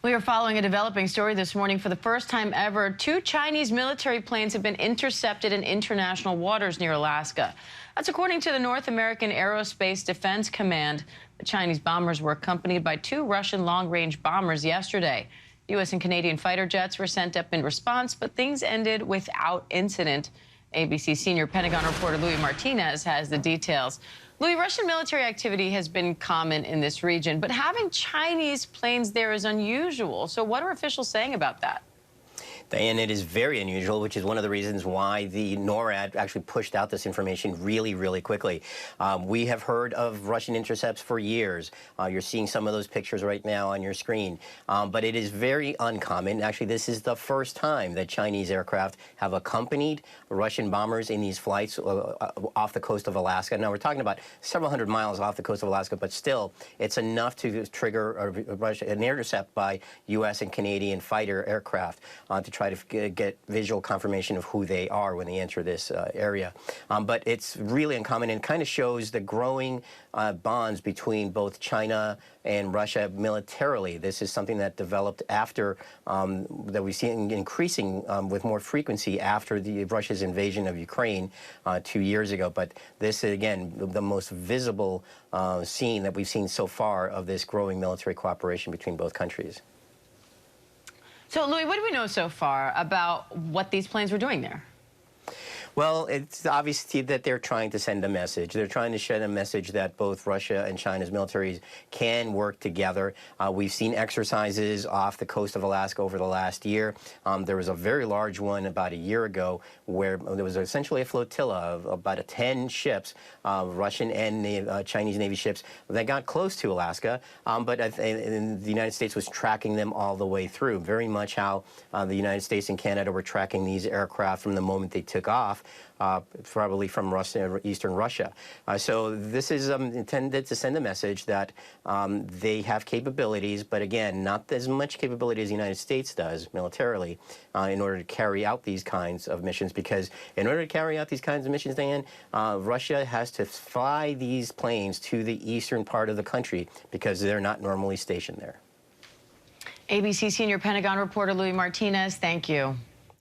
We are following a developing story this morning. For the first time ever, 2 Chinese military planes have been intercepted in international waters near Alaska. That's according to the North American Aerospace Defense Command. The Chinese bombers were accompanied by 2 Russian long-range bombers yesterday. U.S. and Canadian fighter jets were sent up in response, but things ended without incident. ABC senior Pentagon reporter Luis Martinez has the details. Louis, Russian military activity has been common in this region, but having Chinese planes there is unusual. So what are officials saying about that? And it is very unusual, which is one of the reasons why the NORAD actually pushed out this information really quickly. We have heard of Russian intercepts for years. You're seeing some of those pictures right now on your screen. But it is very uncommon. Actually, this is the first time that Chinese aircraft have accompanied Russian bombers in these flights off the coast of Alaska. Now, we're talking about several hundred miles off the coast of Alaska, but still, it's enough to trigger an intercept by U.S. and Canadian fighter aircraft to try to get visual confirmation of who they are when they enter this area. But it's really uncommon and kind of shows the growing bonds between both China and Russia militarily. This is something that developed after, that we've seen increasing with more frequency after Russia's invasion of Ukraine 2 years ago. But this is, again, the most visible scene that we've seen so far of this growing military cooperation between both countries. So, Louis, what do we know so far about what these planes were doing there? Well, it's obviously that they're trying to send a message. They're trying to send a message that both Russia and China's militaries can work together. We've seen exercises off the coast of Alaska over the last year. There was a very large one about a year ago where there was essentially a flotilla of about 10 ships, Russian and Chinese Navy ships, that got close to Alaska, but the United States was tracking them all the way through, very much how the United States and Canada were tracking these aircraft from the moment they took off. Probably from Russia, eastern Russia. So this is intended to send a message that they have capabilities, but again, not as much capability as the United States does militarily in order to carry out these kinds of missions, because in order to carry out these kinds of missions, Dan, Russia has to fly these planes to the eastern part of the country because they're not normally stationed there. ABC senior Pentagon reporter Luis Martinez, thank you.